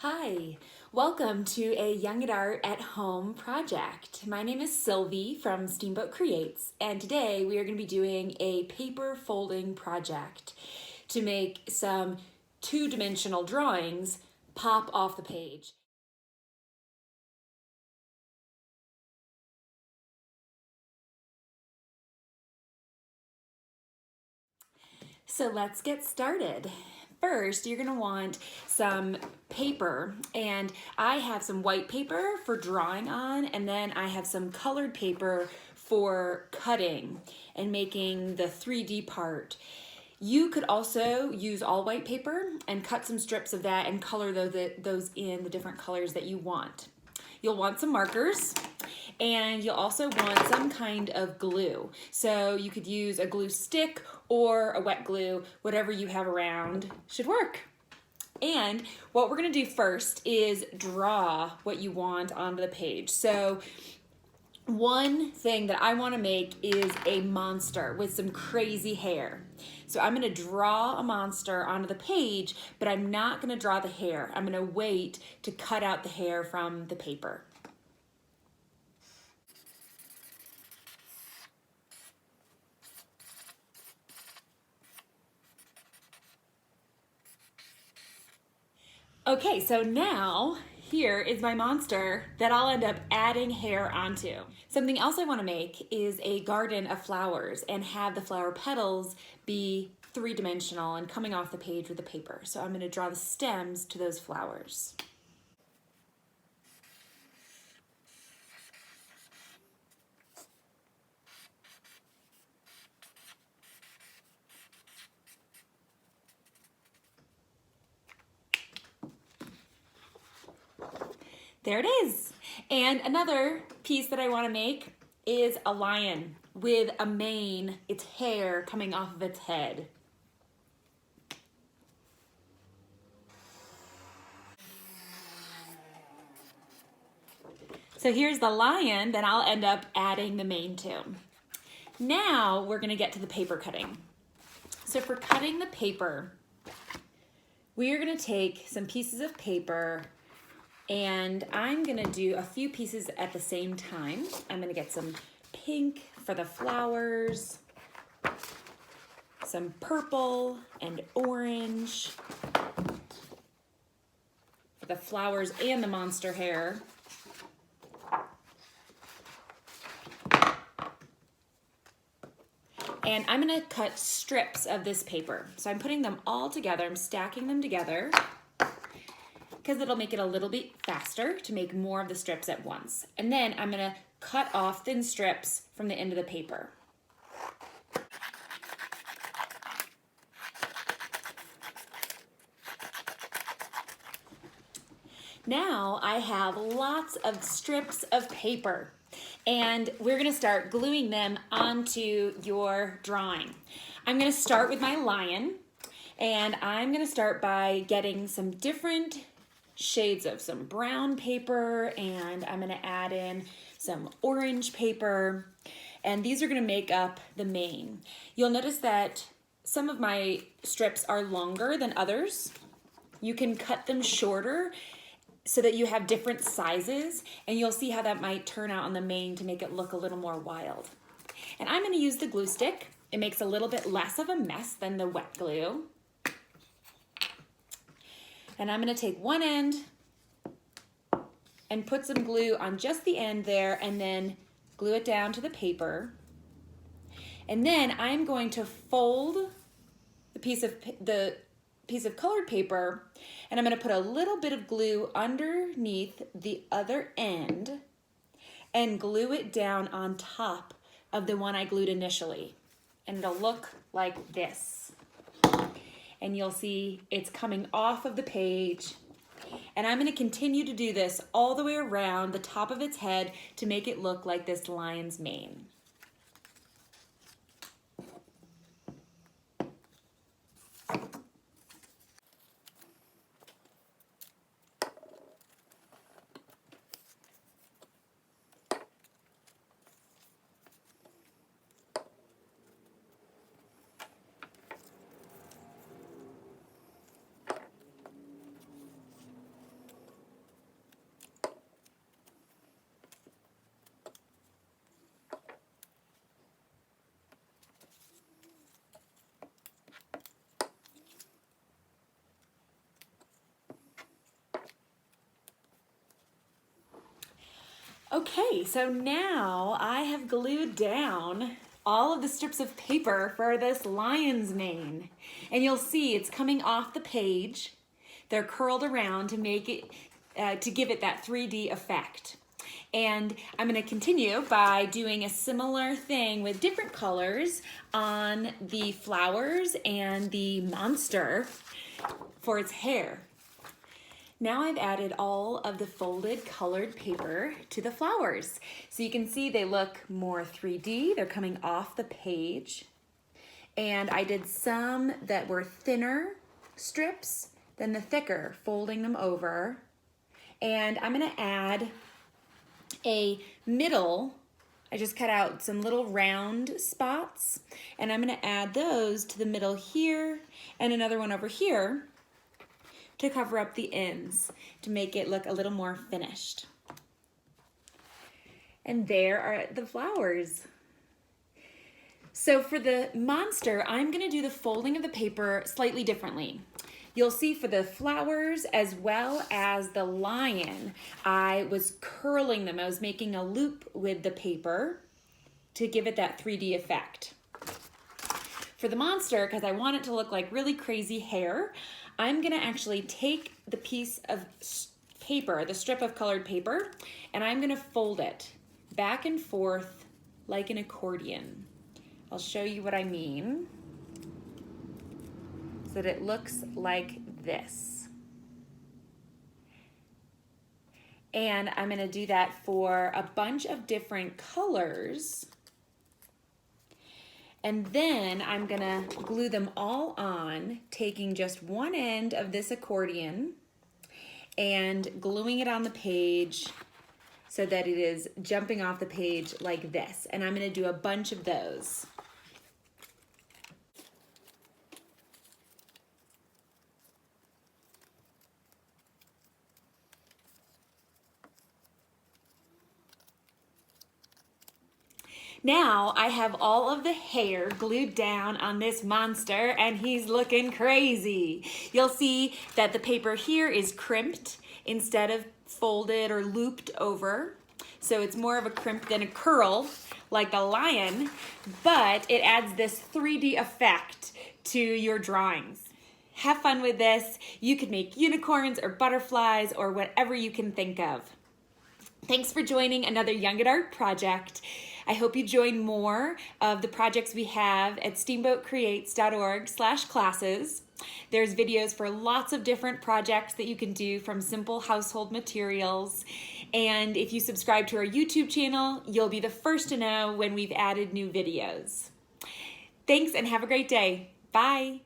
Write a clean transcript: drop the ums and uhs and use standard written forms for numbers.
Hi, welcome to a Young at Art at Home project. My name is Sylvie from Steamboat Creates, and today we are going to be doing a paper folding project to make some two-dimensional drawings pop off the page. So let's get started. First, you're gonna want some paper, and I have some white paper for drawing on, and then I have some colored paper for cutting and making the 3D part. You could also use all white paper and cut some strips of that and color those in the different colors that you want. You'll want some markers, and you'll also want some kind of glue. So you could use a glue stick or a wet glue, whatever you have around should work. And what we're gonna do first is draw what you want onto the page. So one thing that I want to make is a monster with some crazy hair. So I'm going to draw a monster onto the page, but I'm not going to draw the hair. I'm going to wait to cut out the hair from the paper. Okay, so now here is my monster that I'll end up adding hair onto. Something else I want to make is a garden of flowers and have the flower petals be three-dimensional and coming off the page with the paper. So I'm going to draw the stems to those flowers. There it is. And another piece that I want to make is a lion with a mane, its hair coming off of its head. So here's the lion that I'll end up adding the mane to. Now we're going to get to the paper cutting. So for cutting the paper, we are going to take some pieces of paper, and I'm going to do a few pieces at the same time. I'm going to get some pink for the flowers, some purple and orange for the flowers and the monster hair. And I'm gonna cut strips of this paper. So I'm putting them all together, I'm stacking them together because it'll make it a little bit faster to make more of the strips at once. And then I'm gonna cut off thin strips from the end of the paper. Now I have lots of strips of paper, and we're gonna start gluing them onto your drawing. I'm gonna start with my lion, and I'm gonna start by getting some different shades of some brown paper, and I'm gonna add in some orange paper, and these are gonna make up the mane. You'll notice that some of my strips are longer than others. You can cut them shorter so that you have different sizes, and you'll see how that might turn out on the mane to make it look a little more wild. And I'm gonna use the glue stick. It makes a little bit less of a mess than the wet glue. And I'm gonna take one end and put some glue on just the end there, and then glue it down to the paper. And then I'm going to fold the piece of colored paper, and I'm going to put a little bit of glue underneath the other end and glue it down on top of the one I glued initially. And it'll look like this. And you'll see it's coming off of the page. And I'm going to continue to do this all the way around the top of its head to make it look like this lion's mane. Okay, so now I have glued down all of the strips of paper for this lion's mane. And you'll see it's coming off the page. They're curled around to make it, to give it that 3D effect. And I'm going to continue by doing a similar thing with different colors on the flowers and the monster for its hair. Now I've added all of the folded colored paper to the flowers. So you can see they look more 3D. They're coming off the page. And I did some that were thinner strips than the thicker, folding them over. And I'm gonna add a middle. I just cut out some little round spots, and I'm gonna add those to the middle here and another one over here to cover up the ends to make it look a little more finished. And there are the flowers. So for the monster, I'm gonna do the folding of the paper slightly differently. You'll see for the flowers as well as the lion, I was curling them. I was making a loop with the paper to give it that 3D effect. For the monster, because I want it to look like really crazy hair, I'm gonna actually take the piece of paper, the strip of colored paper, and I'm gonna fold it back and forth like an accordion. I'll show you what I mean, so that it looks like this. And I'm gonna do that for a bunch of different colors. And then I'm gonna glue them all on, taking just one end of this accordion and gluing it on the page so that it is jumping off the page like this. And I'm gonna do a bunch of those. Now I have all of the hair glued down on this monster and he's looking crazy. You'll see that the paper here is crimped instead of folded or looped over. So it's more of a crimp than a curl like a lion, but it adds this 3D effect to your drawings. Have fun with this. You could make unicorns or butterflies or whatever you can think of. Thanks for joining another Young at Art project. I hope you join more of the projects we have at steamboatcreates.org/classes. There's videos for lots of different projects that you can do from simple household materials. And if you subscribe to our YouTube channel, you'll be the first to know when we've added new videos. Thanks and have a great day. Bye.